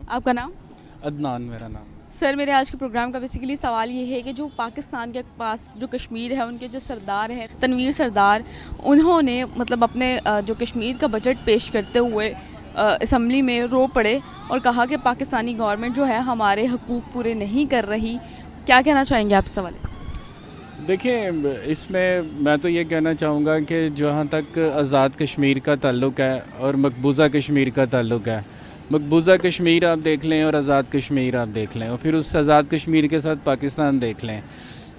आपका नाम? अदनान मेरा नाम। सर, मेरे आज के प्रोग्राम का बेसिकली सवाल ये है कि जो पाकिस्तान के पास जो कश्मीर है, उनके जो सरदार हैं तनवीर सरदार, उन्होंने मतलब अपने जो कश्मीर का बजट पेश करते हुए असम्बली में रो पड़े और कहा कि पाकिस्तानी गवर्नमेंट जो है हमारे हकूक़ पूरे नहीं कर रही। क्या कहना चाहेंगे आप इस सवाल? देखिए, इसमें मैं तो ये कहना चाहूँगा कि जहाँ तक आज़ाद कश्मीर का ताल्लुक़ है और मकबूज़ा कश्मीर का ताल्लुक़ है, मकबूज़ा कश्मीर आप देख लें और आज़ाद कश्मीर आप देख लें और फिर उस आज़ाद कश्मीर के साथ पाकिस्तान देख लें,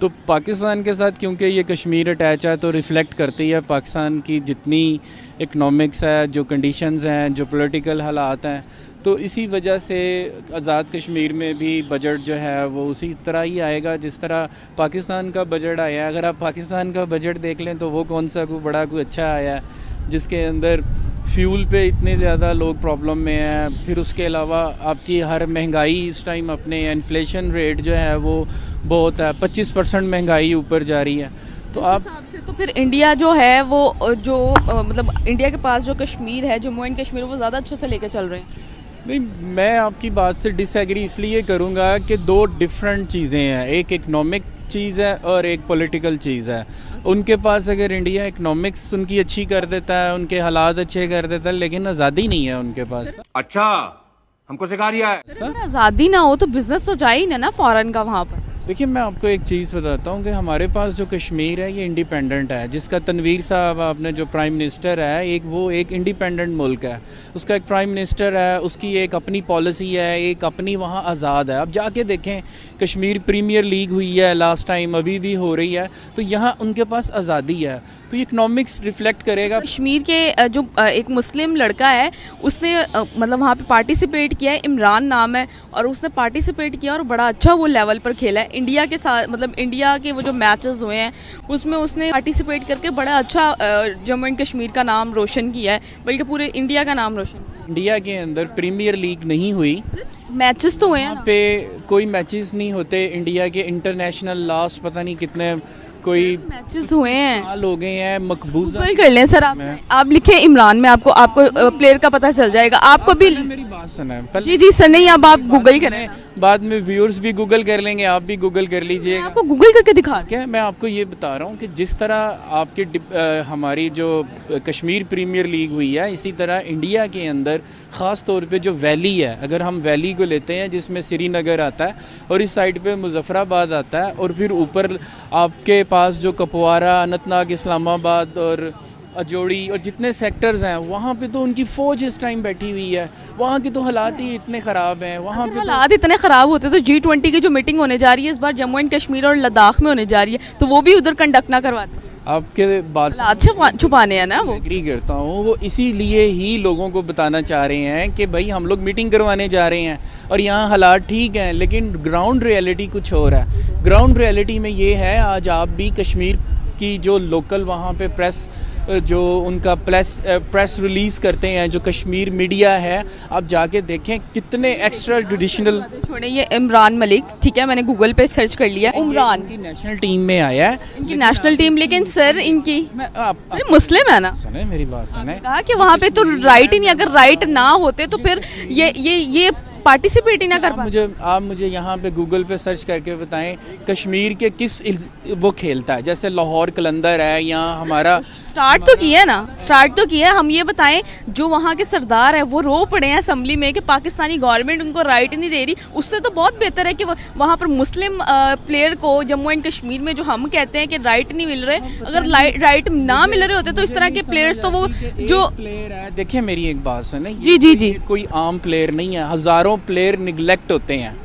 तो पाकिस्तान के साथ क्योंकि ये कश्मीर अटैच है तो रिफ़्लेक्ट करती है पाकिस्तान की जितनी इकनॉमिक्स है, जो कंडीशंस हैं, जो पॉलिटिकल हालात हैं। तो इसी वजह से आज़ाद कश्मीर में भी बजट जो है वो उसी तरह ही आएगा जिस तरह पाकिस्तान का बजट आया है। अगर आप पाकिस्तान का बजट देख लें तो वो कौन सा कोई बड़ा कोई अच्छा आया है जिसके अंदर फ्यूल पे इतने ज़्यादा लोग प्रॉब्लम में हैं। फिर उसके अलावा आपकी हर महंगाई इस टाइम अपने इन्फ्लेशन रेट जो है वो बहुत है, 25% महंगाई ऊपर जा रही है। तो आप से तो फिर इंडिया जो है वो जो मतलब इंडिया के पास जो कश्मीर है, जम्मू एंड कश्मीर, वो ज़्यादा अच्छे से लेकर चल रहे हैं। नहीं, मैं आपकी बात से डिसएग्री इसलिए करूंगा कि दो डिफरेंट चीज़ें हैं, एक इकनॉमिक चीज़ है और एक पॉलिटिकल चीज़ है। उनके पास अगर इंडिया इकनॉमिक्स उनकी अच्छी कर देता है, उनके हालात अच्छे कर देता है, लेकिन आज़ादी नहीं है उनके पास। अच्छा, हमको सिखा रिया है। अगर आज़ादी ना हो तो बिजनेस तो जा ही ना फॉरेन का वहाँ पर। देखिए, मैं आपको एक चीज़ बताता हूँ कि हमारे पास जो कश्मीर है ये इंडिपेंडेंट है, जिसका तनवीर साहब आपने जो प्राइम मिनिस्टर है, वो एक इंडिपेंडेंट मुल्क है, उसका एक प्राइम मिनिस्टर है, उसकी एक अपनी पॉलिसी है, एक अपनी वहाँ आज़ाद है। अब जाके देखें, कश्मीर प्रीमियर लीग हुई है लास्ट टाइम, अभी भी हो रही है, तो यहाँ उनके पास आज़ादी है। तो इकनॉमिक्स रिफ्लेक्ट करेगा। कश्मीर के जो एक मुस्लिम लड़का है, उसने मतलब वहाँ पे पार्टिसिपेट किया है, इमरान नाम है, और उसने पार्टिसिपेट किया और बड़ा अच्छा वो लेवल पर खेला है इंडिया के साथ। मतलब इंडिया के वो जो मैचेस हुए हैं उसमें उसने पार्टिसिपेट करके बड़ा अच्छा जम्मू एंड कश्मीर का नाम रोशन किया है, बल्कि पूरे इंडिया का नाम रोशन किया। इंडिया के अंदर प्रीमियर लीग नहीं हुई, मैचेस तो हुए हैं यहाँ पे कोई मैचेस नहीं होते। इंडिया के इंटरनेशनल लास्ट पता नहीं कितने कोई मैचेस हुए हैं, साल हो गए हैं। मकबूजा गूगल कर लें सर, आप लिखें इमरान में, आपको प्लेयर का पता चल जाएगा। आपको भी मेरी बात सुना जी जी सर, नहीं अब आप गूगल करें, बाद में व्यूअर्स भी गूगल कर लेंगे, आप भी गूगल कर लीजिएगा। आपको गूगल करके दिखा क्या मैं आपको ये बता रहा हूँ कि जिस तरह आपके हमारी जो कश्मीर प्रीमियर लीग हुई है, इसी तरह इंडिया के अंदर ख़ास तौर पे जो वैली है, अगर हम वैली को लेते हैं जिसमें श्रीनगर आता है और इस साइड पे मुजफ्फराबाद आता है और फिर ऊपर आपके पास जो कपवारा, अनंतनाग, इस्लामाबाद और अजोड़ी और जितने सेक्टर्स हैं, वहाँ पे तो उनकी फ़ौज इस टाइम बैठी हुई है। वहाँ की तो हालात ही इतने ख़राब हैं। वहाँ पे हालात इतने ख़राब होते तो G20 की जो मीटिंग होने जा रही है इस बार जम्मू एंड कश्मीर और लद्दाख में होने जा रही है, तो वो भी उधर कंडक्ट ना करवाते। आपके बात छुपाने हैं ना, वो एग्री करता हूँ। वो इसीलिए ही लोगों को बताना चाह रहे हैं कि भाई हम लोग मीटिंग करवाने जा रहे हैं और यहाँ हालात ठीक हैं, लेकिन ग्राउंड रियलिटी कुछ और है। ग्राउंड रियलिटी में ये है, आज आप भी कश्मीर की जो लोकल वहाँ पे प्रेस जो उनका प्रेस रिलीज़ करते हैं, जो कश्मीर मीडिया है, आप जाके देखें कितने एक्स्ट्रा ट्रेडिशनल। छोड़े ये इमरान मलिक, ठीक है, मैंने गूगल पे सर्च कर लिया, इमरान की नेशनल टीम में आया है, इनकी नेशनल टीम, लेकिन सर इनकी सर मुस्लिम है ना। सुने मेरी बात, सुने, कहा कि वहाँ पे तो राइट ही नहीं, अगर राइट ना होते तो फिर ये पार्टिसिपेट ही ना कर पाते। आप मुझे यहाँ पे गूगल पे सर्च करके बताएं कश्मीर के किस वो खेलता है, जैसे लाहौर कलंदर है, यहाँ हमारा स्टार्ट तो किया है। हम ये बताएं, जो वहाँ के सरदार है वो रो पड़े हैं असेंबली में कि पाकिस्तानी गवर्नमेंट उनको राइट नहीं दे रही। उससे तो बहुत बेहतर है कि वहाँ पर मुस्लिम प्लेयर को जम्मू एंड कश्मीर में जो हम कहते हैं कि राइट नहीं मिल रहे, अगर राइट ना मिल रहे होते तो इस तरह के प्लेयर्स तो वो जो प्लेयर है। देखिए मेरी एक बात सुने, जी कोई आम प्लेयर नहीं है, हज़ारों प्लेयर निगलेक्ट होते हैं।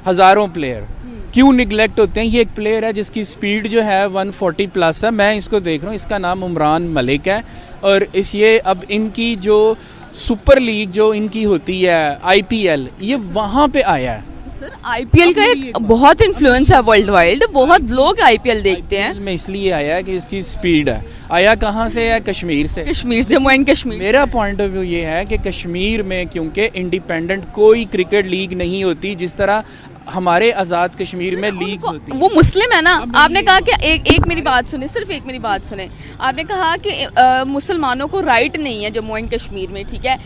हज़ारों प्लेयर क्यों निगलेक्ट होते हैं? ये एक प्लेयर है जिसकी स्पीड जो है 140 प्लस है, मैं इसको देख रहा हूँ, इसका नाम इमरान मलिक है। और ये अब इनकी जो सुपर लीग जो इनकी होती है IPL, ये वहाँ पे आया है। सर IPL का एक बहुत इन्फ्लुएंस है वर्ल्ड वाइड, बहुत लोग IPL देखते हैं। में इसलिए आया है कि इसकी स्पीड है। आया कहाँ से है? कश्मीर से, जम्मू एंड कश्मीर। मेरा पॉइंट ऑफ व्यू ये है कि कश्मीर में क्योंकि इंडिपेंडेंट कोई क्रिकेट लीग नहीं होती जिस तरह हमारे आज़ाद कश्मीर में लीग होती है। वो मुस्लिम है ना। आपने कहा कि एक मेरी बात सुने, सिर्फ एक मेरी बात सुने। आपने कहा कि मुसलमानों को राइट नहीं है जम्मू एंड कश्मीर में, ठीक है।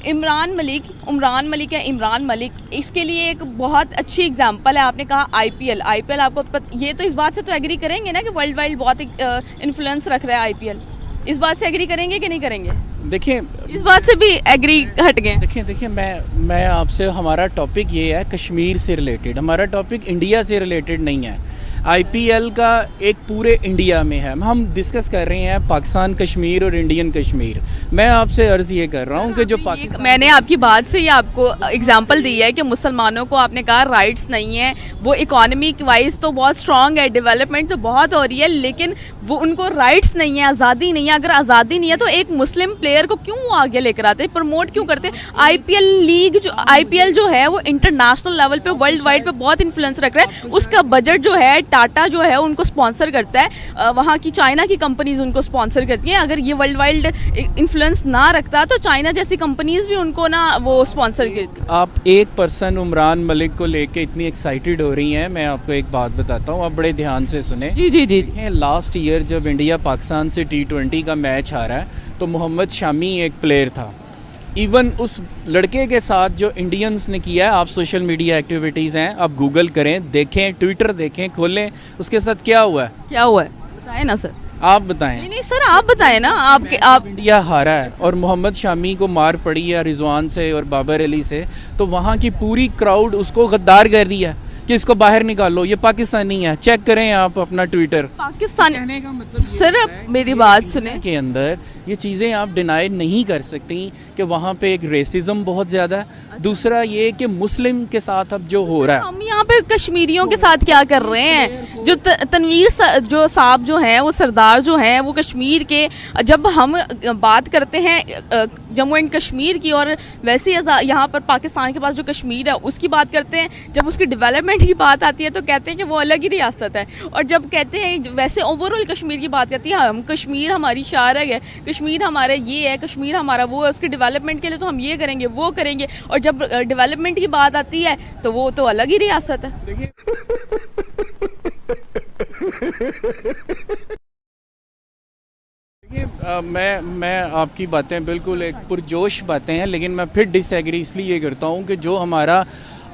उमरान मलिक है, इमरान मलिक, इसके लिए एक बहुत अच्छी एग्जांपल है। आपने कहा आईपीएल, आपको ये तो इस बात से तो एग्री करेंगे ना कि वर्ल्ड वाइड बहुत इन्फ्लुएंस रख रहा है आईपीएल। इस बात से एग्री करेंगे कि नहीं करेंगे? देखिए, इस बात से भी एग्री हट गए। देखिए मैं आपसे, हमारा टॉपिक ये है कश्मीर से रिलेटेड, हमारा टॉपिक इंडिया से रिलेटेड नहीं है। आईपीएल का एक पूरे इंडिया में है, हम डिस्कस कर रहे हैं पाकिस्तान कश्मीर और इंडियन कश्मीर। मैं आपसे अर्ज़ ये कर रहा हूँ कि जो पाकिस्तान, मैंने आपकी बात से ही आपको एग्जांपल दी है कि मुसलमानों को आपने कहा राइट्स नहीं है, वो इकोनॉमिक वाइज तो बहुत स्ट्रांग है, डेवलपमेंट तो बहुत हो रही है, लेकिन वो उनको राइट्स नहीं है, आज़ादी नहीं है। अगर आज़ादी नहीं है तो एक मुस्लिम प्लेयर को क्यों आगे लेकर आते, प्रमोट क्यों करते? आईपीएल जो है वो इंटरनेशनल लेवल पे, वर्ल्ड वाइड पे बहुत इन्फ्लुएंस रख रहा है। उसका बजट जो है, टाटा जो है उनको स्पॉन्सर करता है, वहाँ की चाइना की कंपनीज उनको स्पॉन्सर करती हैं। अगर ये वर्ल्ड वाइड इन्फ्लुएंस ना रखता तो चाइना जैसी कंपनीज भी उनको ना वो स्पॉन्सर करती। आप एक पर्सन उमरान मलिक को लेके इतनी एक्साइटेड हो रही हैं, मैं आपको एक बात बताता हूँ, आप बड़े ध्यान से सुने। जी। लास्ट ईयर जब इंडिया पाकिस्तान से T20 का मैच हारा है तो मोहम्मद शामी एक प्लेयर था। इवन उस लड़के के साथ जो इंडियंस ने किया है, आप सोशल मीडिया एक्टिविटीज़ हैं, आप गूगल करें, देखें, ट्विटर देखें, खोलें, उसके साथ क्या हुआ है? बताएं ना सर। आप बताएं। नहीं सर, आप बताएं ना। आप इंडिया हारा है और मोहम्मद शामी को मार पड़ी है रिजवान से और बाबर अली से, तो वहाँ की पूरी क्राउड उसको गद्दार कर दिया कि इसको बाहर निकालो, ये पाकिस्तानी है। चेक करें आप अपना ट्विटर। पाकिस्तान कहने का मतलब सर, मेरी बात सुने, के अंदर ये चीज़ें आप डिनाई नहीं कर सकती कि वहाँ पे एक रेसिज्म बहुत ज़्यादा है। दूसरा ये कि मुस्लिम के साथ अब जो हो रहा है, हम यहाँ पे कश्मीरियों के साथ क्या कर रहे हैं? जो तनवीर जो साहब जो हैं, वो सरदार जो हैं, वो कश्मीर के, जब हम बात करते हैं जम्मू एंड कश्मीर की, और वैसे यहाँ पर पाकिस्तान के पास जो कश्मीर है उसकी बात करते हैं, जब उसकी डेवलपमेंट की बात आती है तो कहते हैं कि वो अलग ही रियासत है, और जब कहते हैं वैसे ओवरऑल कश्मीर की बात करती है, हम कश्मीर हमारी शारग है, कश्मीर हमारा ये है, कश्मीर हमारा वो है, उसके डेवलपमेंट के लिए तो हम ये करेंगे वो करेंगे, और जब डेवलपमेंट की बात आती है तो वो तो अलग ही रियासत है। मैं आपकी बातें बिल्कुल एक पुरजोश बातें हैं, लेकिन मैं फिर डिसएग्री इसलिए करता हूँ कि जो हमारा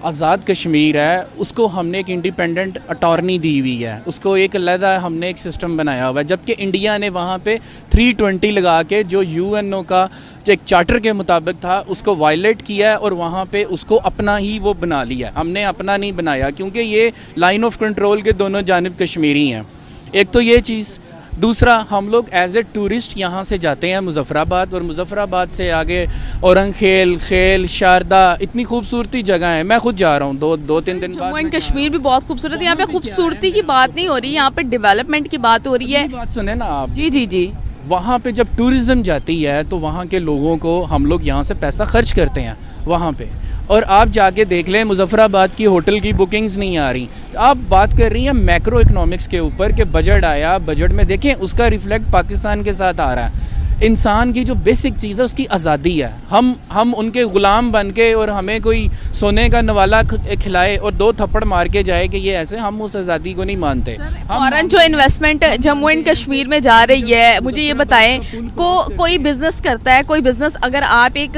आज़ाद कश्मीर है उसको हमने एक इंडिपेंडेंट अटॉर्नी दी हुई है, उसको एक अलग हमने एक सिस्टम बनाया हुआ है, जबकि इंडिया ने वहाँ पे 320 लगा के जो यूएनओ का जो एक चार्टर के मुताबिक था उसको वायलेट किया है और वहाँ पे उसको अपना ही वो बना लिया। हमने अपना नहीं बनाया क्योंकि ये लाइन ऑफ कंट्रोल के दोनों जानिब कश्मीरी हैं। एक तो ये चीज़, दूसरा हम लोग एज ए टूरिस्ट यहाँ से जाते हैं मुजफ्फराबाद, और मुजफ्फराबाद से आगे औरंगखेल, खेल, शारदा, इतनी खूबसूरती जगह है। मैं खुद जा रहा हूँ दो तीन दिन बाद। जम्मू एंड कश्मीर भी बहुत खूबसूरत है। यहाँ पे खूबसूरती की बात नहीं हो रही, यहाँ पे डेवलपमेंट की बात हो रही है। बात सुने ना आप। जी। वहाँ पे जब टूरिज्म जाती है तो वहाँ के लोगों को हम लोग यहाँ से पैसा खर्च करते हैं वहाँ पे, और आप जाके देख लें मुजफ्फराबाद की होटल की बुकिंग्स नहीं आ रही। आप बात कर रही हैं मैक्रो इकोनॉमिक्स के ऊपर कि बजट आया, बजट में देखें उसका रिफ्लेक्ट पाकिस्तान के साथ आ रहा है। इंसान की जो बेसिक चीज़ है उसकी आज़ादी है। हम उनके ग़ुलाम बन के और हमें कोई सोने का नवाला खिलाए और 2 थप्पड़ मार के जाए कि ये ऐसे, हम उस आज़ादी को नहीं मानते। फॉरेन जो इन्वेस्टमेंट जम्मू एंड कश्मीर में जा रही है, मुझे ये बताएं, कोई बिजनेस करता है, कोई बिजनेस, अगर आप एक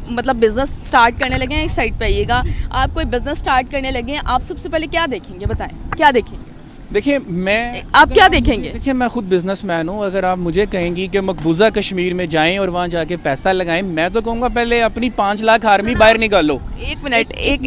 मतलब बिजनेस स्टार्ट करने लगे हैं, इस साइड पे आइएगा, आप कोई बिजनेस स्टार्ट करने लगे हैं, आप सबसे पहले क्या देखेंगे? बताएं, क्या देखेंगे? देखिए आप क्या देखेंगे? देखिए मैं खुद बिजनेसमैन हूँ। अगर आप मुझे कहेंगी कि मकबूजा कश्मीर में जाएं और वहाँ जाके पैसा लगाएं, मैं तो कहूँगा पहले अपनी 5 लाख आर्मी बाहर निकालो। एक मिनट, एक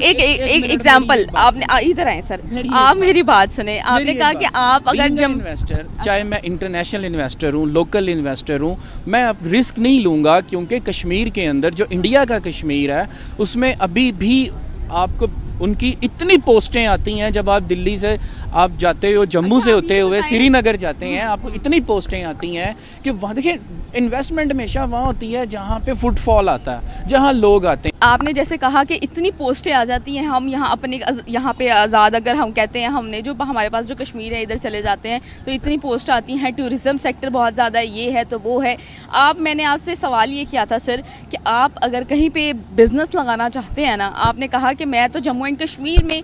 एग्जांपल, आपने इधर आए सर, आप मेरी बात सुने। आपने कहा कि आप अगर इन्वेस्टर, चाहे मैं इंटरनेशनल इन्वेस्टर हूँ, लोकल इन्वेस्टर हूँ, मैं अब रिस्क नहीं लूँगा, क्योंकि कश्मीर के अंदर जो इंडिया का कश्मीर है उसमें अभी भी आपको उनकी इतनी पोस्टें आती हैं। जब आप दिल्ली से आप जाते हो, जम्मू से होते हुए श्रीनगर जाते हैं, आपको इतनी पोस्टें आती हैं कि वहाँ देखिए इन्वेस्टमेंट हमेशा वहाँ होती है जहाँ पे फुटफॉल आता है, जहाँ लोग आते हैं। आपने जैसे कहा कि इतनी पोस्टें आ जाती हैं, हम यहाँ पे आज़ाद, अगर हम कहते हैं हमने जो हमारे पास जो कश्मीर है इधर चले जाते हैं तो इतनी पोस्ट आती हैं, टूरिज़्म सेक्टर बहुत ज़्यादा है, ये है तो वो है। मैंने आपसे सवाल ये किया था सर कि आप अगर कहीं पे बिज़नेस लगाना चाहते हैं ना, आपने कहा कि मैं तो जम्मू एंड कश्मीर में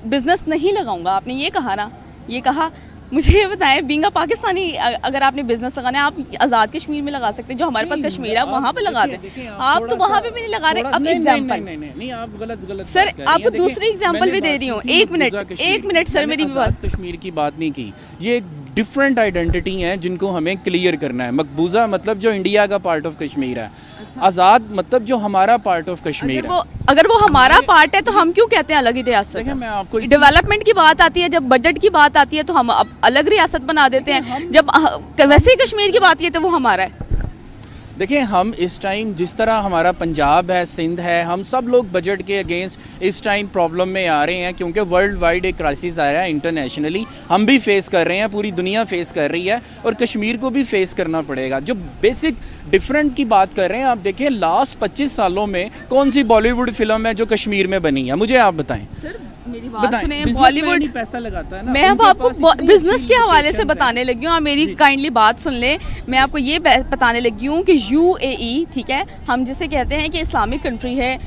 बिज़नेस नहीं लगाऊंगा, आपने ये कहा ना, ये कहा मुझे ये बताएं, बीइंग अ पाकिस्तानी, अगर आपने बिजनेस लगाना है, आप आज़ाद कश्मीर में लगा सकते हैं, जो हमारे पास कश्मीर है वहाँ पे लगा दें। आप तो वहाँ पे भी नहीं लगा रहे। अब एग्जाम्पल, नहीं आप गलत सर आपको दूसरी एग्जाम्पल भी दे रही हूँ। एक मिनट सर, मेरी बात, कश्मीर की बात नहीं की। ये एक डिफरेंट आइडेंटिटी है जिनको हमें क्लियर करना है। मकबूजा मतलब जो इंडिया का पार्ट ऑफ कश्मीर है, आज़ाद मतलब जो हमारा पार्ट ऑफ कश्मीर है। अगर वो हमारा पार्ट है तो हम क्यों कहते हैं अलग ही रियासत? देखिए मैं आपको डेवलपमेंट की बात आती है, जब बजट की बात आती है तो हम अलग रियासत बना देते हैं, जब वैसे ही कश्मीर की बात आती है तो वो हमारा है। देखिए हम इस टाइम जिस तरह हमारा पंजाब है, सिंध है, हम सब लोग बजट के अगेंस्ट इस टाइम प्रॉब्लम में आ रहे हैं, क्योंकि वर्ल्ड वाइड एक क्राइसिस आ रहा है इंटरनेशनली। हम भी फेस कर रहे हैं, पूरी दुनिया फेस कर रही है, और कश्मीर को भी फेस करना पड़ेगा। जो बेसिक डिफरेंट की बात कर रहे हैं, आप देखिए लास्ट 25 सालों में कौन सी बॉलीवुड फिल्म है जो कश्मीर में बनी है? मुझे आप बताएं। मेरी बात सुने, बॉलीवुड पैसा लगाता है ना। मैं अब आपको बिजनेस के हवाले से बताने लगी हूँ, आप मेरी काइंडली बात सुन ले। मैं आपको ये बताने लगी हूँ कि UAE, ठीक है, हम जिसे कहते हैं कि इस्लामिक कंट्री है,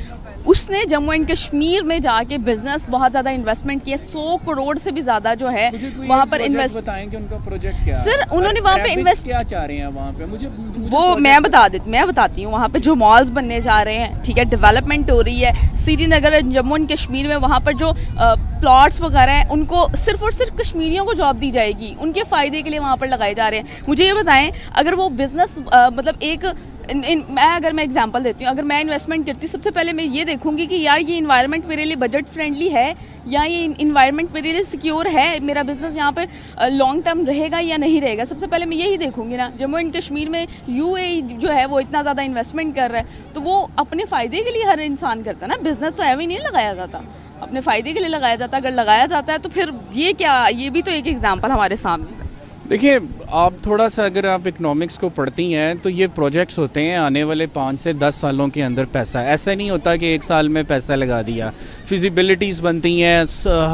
उसने जम्मू एंड कश्मीर में जाके बिजनेस बहुत ज़्यादा इन्वेस्टमेंट किया। 100 करोड़ से भी ज़्यादा जो है वहाँ पर इन्वेस्ट। बताएं कि उनका प्रोजेक्ट क्या है सर, उन्होंने वहाँ पे इन्वेस्ट क्या चाह रहे हैं वहाँ पे? मुझे वो मैं बताती हूँ। वहाँ पे जो मॉल्स बनने जा रहे हैं, ठीक है, डेवलपमेंट हो रही है। श्रीनगर, जम्मू एंड कश्मीर में वहाँ पर जो प्लॉट्स वगैरह हैं, उनको सिर्फ और सिर्फ कश्मीरियों को जॉब दी जाएगी, उनके फ़ायदे के लिए वहाँ पर लगाए जा रहे हैं। मुझे ये बताएं, अगर वो बिज़नेस मतलब एक अगर मैं एग्जांपल देती हूँ, अगर मैं इन्वेस्टमेंट करती हूँ, सबसे पहले मैं ये देखूंगी कि यार ये इन्वायरमेंट मेरे लिए बजट फ्रेंडली है, या ये इन्वायरमेंट मेरे लिए सिक्योर है, मेरा बिजनेस यहाँ पर लॉन्ग टर्म रहेगा या नहीं रहेगा। सबसे पहले मैं यही देखूंगी ना। जम्मू एंड कश्मीर में UAE जो है वो इतना ज़्यादा इन्वेस्टमेंट कर रहा है, तो वो अपने फ़ायदे के लिए हर इंसान करता है ना। बिजनेस तो ऐਵੇਂ नहीं लगाया जाता, अपने फ़ायदे के लिए लगाया जाता। अगर लगाया जाता है तो फिर ये क्या, ये भी तो एक एग्जाम्पल हमारे सामने। देखिए आप थोड़ा सा अगर आप इकोनॉमिक्स को पढ़ती हैं तो ये प्रोजेक्ट्स होते हैं आने वाले 5 से 10 सालों के अंदर पैसा। ऐसा नहीं होता कि एक साल में पैसा लगा दिया। फिजिबिलिटीज़ बनती हैं,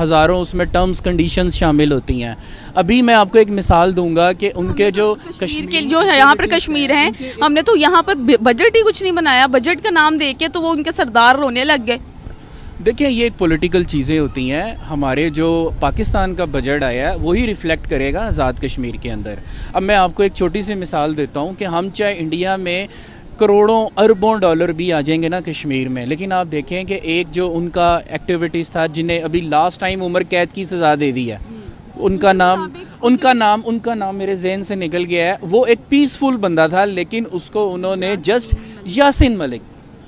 हज़ारों उसमें टर्म्स कंडीशंस शामिल होती हैं। अभी मैं आपको एक मिसाल दूंगा कि उनके जो कश्मीर के जो है यहाँ पर कश्मीर हैं, हमने तो यहाँ पर बजट ही कुछ नहीं बनाया। बजट का नाम दे के तो वो उनके सरदार रोने लग गए। देखिए ये एक पॉलिटिकल चीज़ें होती हैं। हमारे जो पाकिस्तान का बजट आया है वही रिफ़्लेक्ट करेगा आज़ाद कश्मीर के अंदर। अब मैं आपको एक छोटी सी मिसाल देता हूँ कि हम चाहे इंडिया में करोड़ों अरबों डॉलर भी आ जाएंगे ना कश्मीर में, लेकिन आप देखें कि एक जो उनका एक्टिविटीज़ था, जिन्हें अभी लास्ट टाइम उम्र कैद की सज़ा दे दी है, उनका नाम मेरे जहन से निकल गया है। वो एक पीसफुल बंदा था, लेकिन उसको उन्होंने जस्ट यासिन मलिक,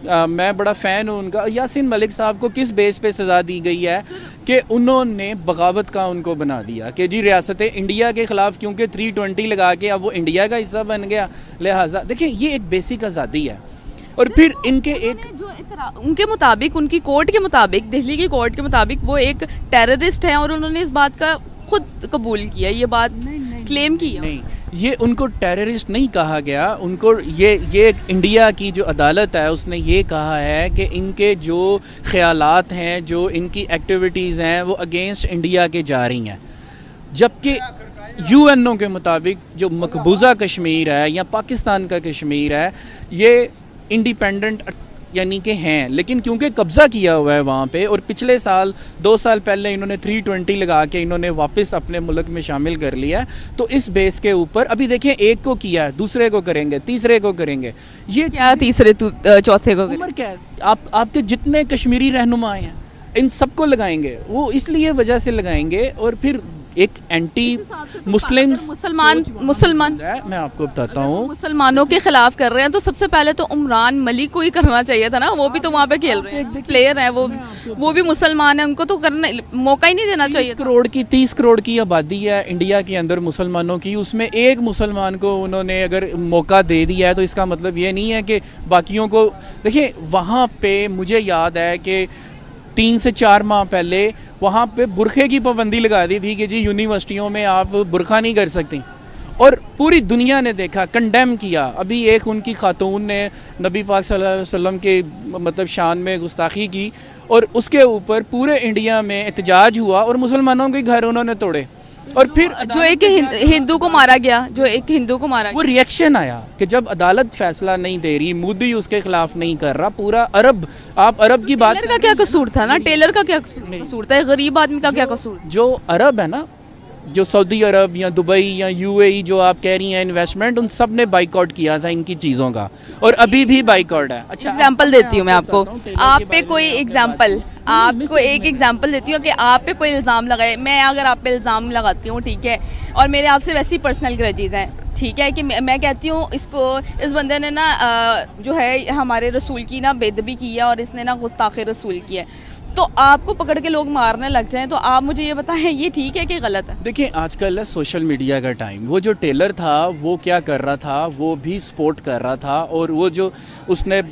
मैं बड़ा फ़ैन हूँ उनका, यासिन मलिक साहब को किस बेस पे सज़ा दी गई है कि उन्होंने बगावत का उनको बना दिया कि जी रियासत इंडिया के ख़िलाफ़, क्योंकि 320 लगा के अब वो इंडिया का हिस्सा बन गया। लिहाजा देखिए ये एक बेसिक आज़ादी है। और फिर इनके उनके मुताबिक, उनकी कोर्ट के मुताबिक, दिल्ली की कोर्ट के मुताबिक वो एक टेररिस्ट है, और उन्होंने इस बात का खुद कबूल किया, ये बात क्लेम की। नहीं, ये उनको टेररिस्ट नहीं कहा गया। उनको ये इंडिया की जो अदालत है उसने ये कहा है कि इनके जो ख़यालात हैं, जो इनकी एक्टिविटीज़ हैं, वो अगेंस्ट इंडिया के जा रही हैं। जबकि UNO के मुताबिक जो मकबूजा कश्मीर है या पाकिस्तान का कश्मीर है, ये इंडिपेंडेंट यानी कि हैं, लेकिन क्योंकि कब्ज़ा किया हुआ है वहाँ पे, और पिछले साल 2 साल पहले इन्होंने 320 लगा के इन्होंने वापस अपने मुल्क में शामिल कर लिया है। तो इस बेस के ऊपर अभी देखिए, एक को किया है, दूसरे को करेंगे, तीसरे को करेंगे। ये क्या तीसरे चौथे को उम्र क्या है? आपके जितने कश्मीरी रहनुमा हैं इन सबको लगाएंगे। वो इसलिए वजह से लगाएंगे, और फिर एक एंटी मुसलमान मैं आपको बताता हूँ, मुसलमानों के खिलाफ कर रहे हैं, तो सबसे पहले तो उमरान मलिक को ही करना चाहिए था ना। वो भी तो वहाँ पे खेल रहे हैं, प्लेयर है वो भी मुसलमान है, उनको तो करने मौका ही नहीं देना चाहिए। 30 करोड़ की आबादी है इंडिया के अंदर मुसलमानों की, उसमें एक मुसलमान को उन्होंने अगर मौका दे दिया है तो इसका मतलब ये नहीं है कि बाकियों को। देखिए वहाँ पे मुझे याद है कि 3 से 4 माह पहले वहाँ पे बुरखे की पाबंदी लगा दी थी कि जी यूनिवर्सिटियों में आप बुरखा नहीं कर सकती, और पूरी दुनिया ने देखा, कंडेम किया। अभी एक उनकी खातून ने नबी पाक सल्लल्लाहु अलैहि वसल्लम के मतलब शान में गुस्ताखी की, और उसके ऊपर पूरे इंडिया में एहतजाज हुआ, और मुसलमानों के घर उन्होंने तोड़े। और फिर जो एक हिंदू को मारा गया, वो रिएक्शन आया कि जब अदालत फैसला नहीं दे रही, मोदी उसके खिलाफ नहीं कर रहा, पूरा आप अरब की बात, टेलर का क्या कसूर था ना, टेलर का क्या कसूर था, गरीब आदमी का क्या कसूर? जो अरब है ना, जो सऊदी अरब या दुबई या यूएई जो आप कह रही हैं इन्वेस्टमेंट, उन सब ने बाइकआउट किया था इनकी चीज़ों का, और अभी भी बाइकआउट है। अच्छा, एग्जाम्पल देती हूँ मैं आपको, आप पे कोई एग्जाम्पल, आपको एक एग्जाम्पल देती हूँ कि आप पे कोई इल्ज़ाम लगाए, मैं अगर आप पे इल्ज़ाम लगाती हूँ, ठीक है, और मेरे आपसे वैसी पर्सनल ग्रजेज़ हैं, ठीक है, कि मैं कहती हूँ इस बंदे ने ना जो है हमारे रसूल की ना बेदबी की है और इसने ना गुस्ताखे रसूल की है, तो आपको पकड़ के लोग मारने लग जाएं, तो आप मुझे ये बताएं ये ठीक है कि गलत है? देखिए, आजकल है सोशल मीडिया का टाइम, वो जो टेलर था वो क्या कर रहा था, वो भी सपोर्ट कर रहा था, और वो जो उसने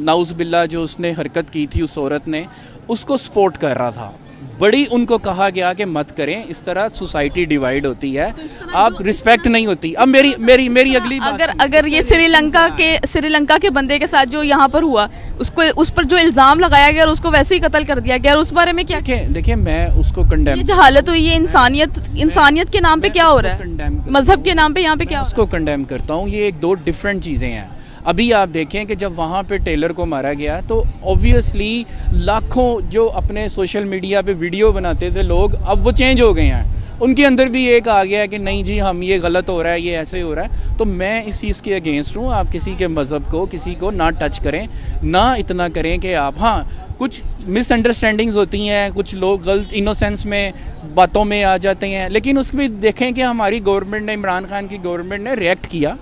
नाउज़ बिल्ला जो उसने हरकत की थी उस औरत ने, उसको सपोर्ट कर रहा था। बड़ी उनको कहा गया कि मत करें, इस तरह सोसाइटी डिवाइड होती है, आप रिस्पेक्ट नहीं होती। अब मेरी अगली बात, अगर ये श्रीलंका के बंदे के साथ जो यहाँ पर हुआ, उसको उस पर जो इल्ज़ाम लगाया गया और उसको वैसे ही कत्ल कर दिया गया, और उस बारे में क्या? देखिए मैं उसको कंडेम, ये जहालत हुई है, इंसानियत के नाम पे क्या हो रहा है, मजहब के नाम पे यहाँ पे क्या? उसको कंडेम करता हूँ, ये एक दो डिफरेंट चीज़ें हैं। अभी आप देखें कि जब वहाँ पे टेलर को मारा गया तो ऑब्वियसली लाखों जो अपने सोशल मीडिया पे वीडियो बनाते थे लोग, अब वो चेंज हो गए हैं, उनके अंदर भी एक आ गया है कि नहीं जी हम ये गलत हो रहा है, ये ऐसे हो रहा है। तो मैं इस चीज़ के अगेंस्ट हूँ, आप किसी के मज़हब को, किसी को ना टच करें, ना इतना करें कि आप, हाँ कुछ मिसअंडरस्टैंडिंग्स होती हैं, कुछ लोग गलत इनोसेंस में बातों में आ जाते हैं, लेकिन उसमें देखें कि हमारी गवर्नमेंट ने, इमरान खान की गवर्नमेंट ने रिएक्ट किया,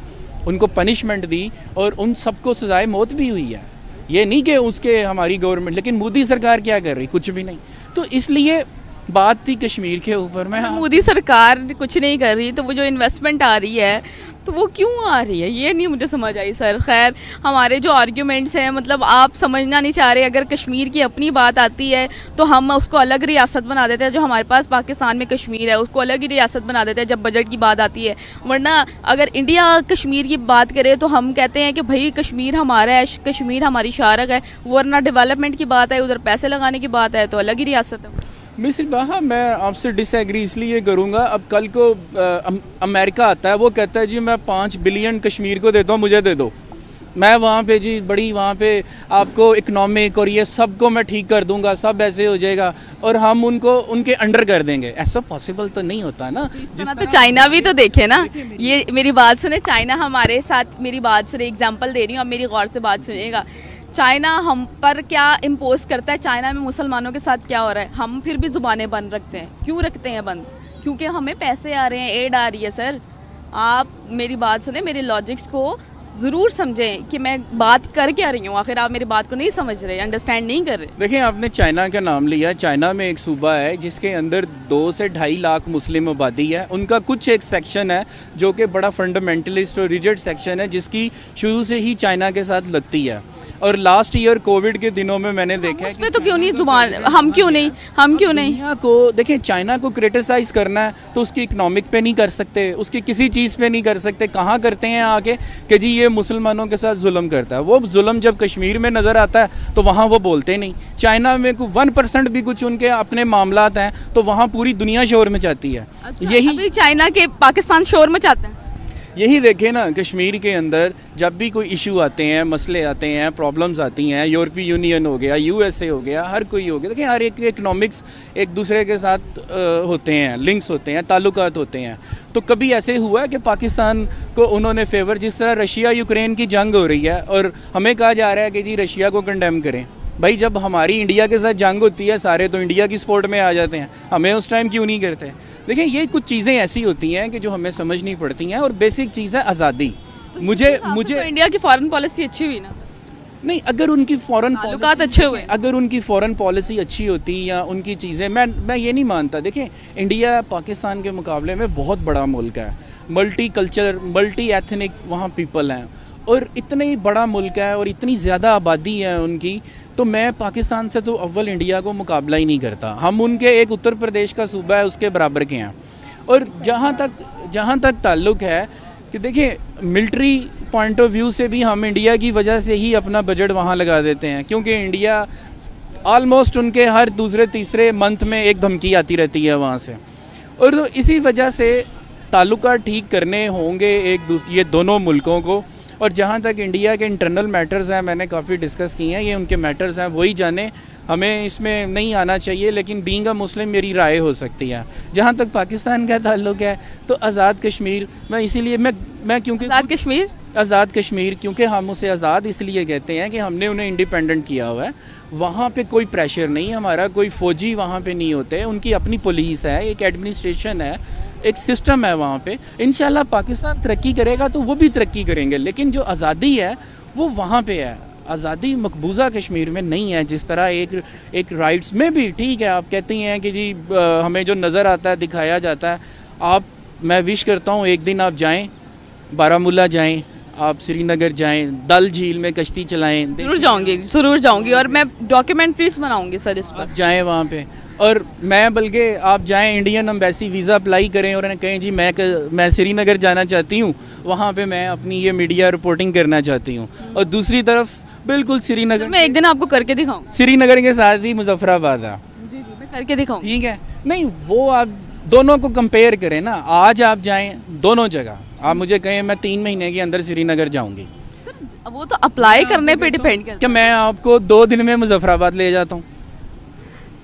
उनको पनिशमेंट दी, और उन सबको सजाए मौत भी हुई है। ये नहीं कि उसके हमारी गवर्नमेंट, लेकिन मोदी सरकार क्या कर रही, कुछ भी नहीं। तो इसलिए बात थी कश्मीर के ऊपर में, मोदी सरकार कुछ नहीं कर रही, तो वो जो इन्वेस्टमेंट आ रही है तो वो क्यों आ रही है, ये नहीं मुझे समझ आई सर। खैर, हमारे जो आर्ग्यूमेंट्स हैं, मतलब आप समझना नहीं चाह रहे, अगर कश्मीर की अपनी बात आती है तो हम उसको अलग रियासत बना देते हैं, जो हमारे पास पाकिस्तान में कश्मीर है उसको अलग ही रियासत बना देते हैं जब बजट की बात आती है। वरना अगर इंडिया कश्मीर की बात करे तो हम कहते हैं कि भाई कश्मीर हमारा है, कश्मीर हमारी शारक है, वरना डेवलपमेंट की बात है, उधर पैसे लगाने की बात है तो अलग ही रियासत है। मिस बाहा, मैं आपसे डिसएग्री इसलिए करूँगा, अब कल को अमेरिका आता है, वो कहता है जी मैं 5 बिलियन कश्मीर को देता हूँ, मुझे दे दो, मैं वहाँ पे जी बड़ी वहाँ पे आपको इकोनॉमिक और ये सब को मैं ठीक कर दूँगा, सब ऐसे हो जाएगा, और हम उनको उनके अंडर कर देंगे। ऐसा पॉसिबल तो नहीं होता ना। तो चाइना भी तो देखे ना, ये मेरी बात सुने, चाइना हमारे साथ, मेरी बात सुने, एग्जाम्पल दे रही हूँ, अब मेरी गौर से बात सुनिएगा। चाइना हम पर क्या इम्पोज करता है, चाइना में मुसलमानों के साथ क्या हो रहा है, हम फिर भी ज़ुबानें बंद रखते हैं। क्यों रखते हैं बंद? क्योंकि हमें पैसे आ रहे हैं, एड आ रही है। सर आप मेरी बात सुने, मेरे लॉजिक्स को ज़रूर समझें कि मैं बात कर क्या रही हूँ, आखिर आप मेरी बात को नहीं समझ रहे, अंडरस्टैंड नहीं कर रहे। देखिए, आपने चाइना का नाम लिया, चाइना में एक सूबा है जिसके अंदर 2 से 2.5 लाख मुस्लिम आबादी है, उनका कुछ एक सेक्शन है जो कि बड़ा फंडामेंटलिस्ट और रिजिड सेक्शन है, जिसकी शुरू से ही चाइना के साथ लगती है। और लास्ट ईयर कोविड के दिनों में मैंने देखा है उसमें तो क्यों नहीं जुबान, हम क्यों नहीं दुनिया को, देखिए चाइना को क्रिटिसाइज़ करना है तो उसकी इकोनॉमिक पे नहीं कर सकते, उसकी किसी चीज़ पे नहीं कर सकते। कहाँ करते हैं आके कि जी ये मुसलमानों के साथ जुल्म करता है, वो जुल्म जब कश्मीर में नज़र आता है तो वहाँ वो बोलते नहीं। चाइना में 1% भी कुछ उनके अपने मामलात हैं तो वहाँ पूरी दुनिया शोर मचाती है। यही चाइना के पाकिस्तान शोर मचाते हैं। यही देखें ना, कश्मीर के अंदर जब भी कोई इशू आते हैं, मसले आते हैं, प्रॉब्लम्स आती हैं, यूरोपीय यूनियन हो गया, यूएसए हो गया, हर कोई हो गया, देखिए हर एक इकनॉमिक्स एक दूसरे के साथ होते हैं, लिंक्स होते हैं, ताल्लुकात होते हैं। तो कभी ऐसे हुआ है कि पाकिस्तान को उन्होंने फेवर, जिस तरह रशिया यूक्रेन की जंग हो रही है और हमें कहा जा रहा है कि जी रशिया को कंडेम करें। भाई जब हमारी इंडिया के साथ जंग होती है सारे तो इंडिया की सपोर्ट में आ जाते हैं, हमें उस टाइम क्यों नहीं करते? देखिए ये कुछ चीज़ें ऐसी होती हैं कि जो हमें समझनी पड़ती हैं, और बेसिक चीज़ है आज़ादी। मुझे तो इंडिया की फॉरेन पॉलिसी अच्छी हुई ना? नहीं, अगर उनकी फॉरेन ताल्लुकात अच्छे हुए, अगर उनकी फॉरेन पॉलिसी अच्छी होती या उनकी चीज़ें, मैं ये नहीं मानता। देखिए इंडिया पाकिस्तान के मुकाबले में बहुत बड़ा मुल्क है, मल्टी कल्चर, मल्टी एथनिक वहाँ पीपल हैं, और इतना ही बड़ा मुल्क है और इतनी ज़्यादा आबादी है उनकी, तो मैं पाकिस्तान से तो अव्वल इंडिया को मुकाबला ही नहीं करता। हम उनके एक उत्तर प्रदेश का सूबा है उसके बराबर के हैं। और जहाँ तक ताल्लुक़ है कि देखिए मिलिट्री पॉइंट ऑफ व्यू से भी हम इंडिया की वजह से ही अपना बजट वहाँ लगा देते हैं, क्योंकि इंडिया ऑलमोस्ट उनके हर दूसरे तीसरे मंथ में एक धमकी आती रहती है वहाँ से। और तो इसी वजह से ताल्लुकात ठीक करने होंगे ये दोनों मुल्कों को। और जहाँ तक इंडिया के इंटरनल मैटर्स हैं, मैंने काफ़ी डिस्कस किए हैं, ये उनके मैटर्स हैं, वही जाने। हमें इसमें नहीं आना चाहिए, लेकिन बीइंग अ मुस्लिम मेरी राय हो सकती है। जहाँ तक पाकिस्तान का ताल्लुक़ है तो आज़ाद कश्मीर, मैं इसीलिए मैं क्योंकि आज़ाद कश्मीर क्योंकि हम उसे आज़ाद इसलिए कहते हैं कि हमने उन्हें इंडिपेंडेंट किया हुआ है। वहाँ पे कोई प्रेशर नहीं, हमारा कोई फ़ौजी वहाँ पे नहीं होते, उनकी अपनी पुलिस है, एक एडमिनिस्ट्रेशन है, एक सिस्टम है वहाँ पे। इंशाल्लाह पाकिस्तान तरक्की करेगा तो वो भी तरक्की करेंगे, लेकिन जो आज़ादी है वो वहाँ पे है। आज़ादी मकबूजा कश्मीर में नहीं है। जिस तरह एक राइट्स में भी ठीक है, आप कहती हैं कि जी हमें जो नज़र आता है दिखाया जाता है। मैं विश करता हूँ एक दिन आप जाएँ, बारामूला जाएँ, आप श्रीनगर जाएं, डल झील में कश्ती चलाएं। ज़रूर जाऊंगी और मैं डॉक्यूमेंट्रीज बनाऊंगी सर इस पर। जाएं वहाँ पे, और मैं बल्कि आप जाएं इंडियन एम्बेसी वीज़ा अप्लाई करें और कहें जी मैं श्रीनगर जाना चाहती हूँ, वहाँ पे मैं अपनी ये मीडिया रिपोर्टिंग करना चाहती हूँ। और दूसरी तरफ बिल्कुल श्रीनगर, मैं एक दिन आपको करके दिखाऊँ, श्रीनगर के साथ ही मुजफ्फराबाद है। जी मैं करके दिखाऊँ, ठीक है। नहीं, वो आप दोनों को कंपेयर करें ना। आज आप जाएं दोनों जगह, आप मुझे कहें मैं 3 महीने के अंदर श्रीनगर जाऊंगी, सर वो तो अप्लाई करने पे डिपेंड करता है। क्या मैं आपको 2 दिन में मुजफ्फराबाद ले जाता हूँ?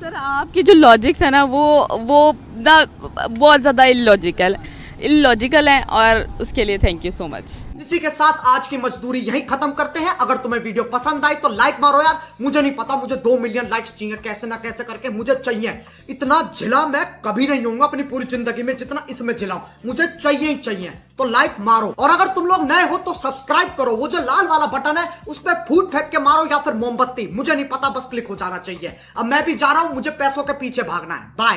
सर आपकी जो लॉजिक्स है ना वो बहुत ज़्यादा इलॉजिकल है, और उसके लिए थैंक यू सो मच। इसी के साथ आज की मजदूरी यहीं खत्म करते हैं। अगर तुम्हें वीडियो पसंद आई तो लाइक मारो यार। मुझे नहीं पता, मुझे 2 मिलियन लाइक्स चाहिए, कैसे ना कैसे करके मुझे चाहिए। इतना झिला मैं कभी नहीं होऊंगा अपनी पूरी जिंदगी में जितना इसमें झिलाऊं, मुझे चाहिए ही चाहिए। तो लाइक मारो, और अगर तुम लोग नए हो तो सब्सक्राइब करो। वो जो लाल वाला बटन है उस पर फूट फेंक के मारो या फिर मोमबत्ती, मुझे नहीं पता, बस क्लिक हो जाना चाहिए। अब मैं भी जा रहा हूं, मुझे पैसों के पीछे भागना है। बाय।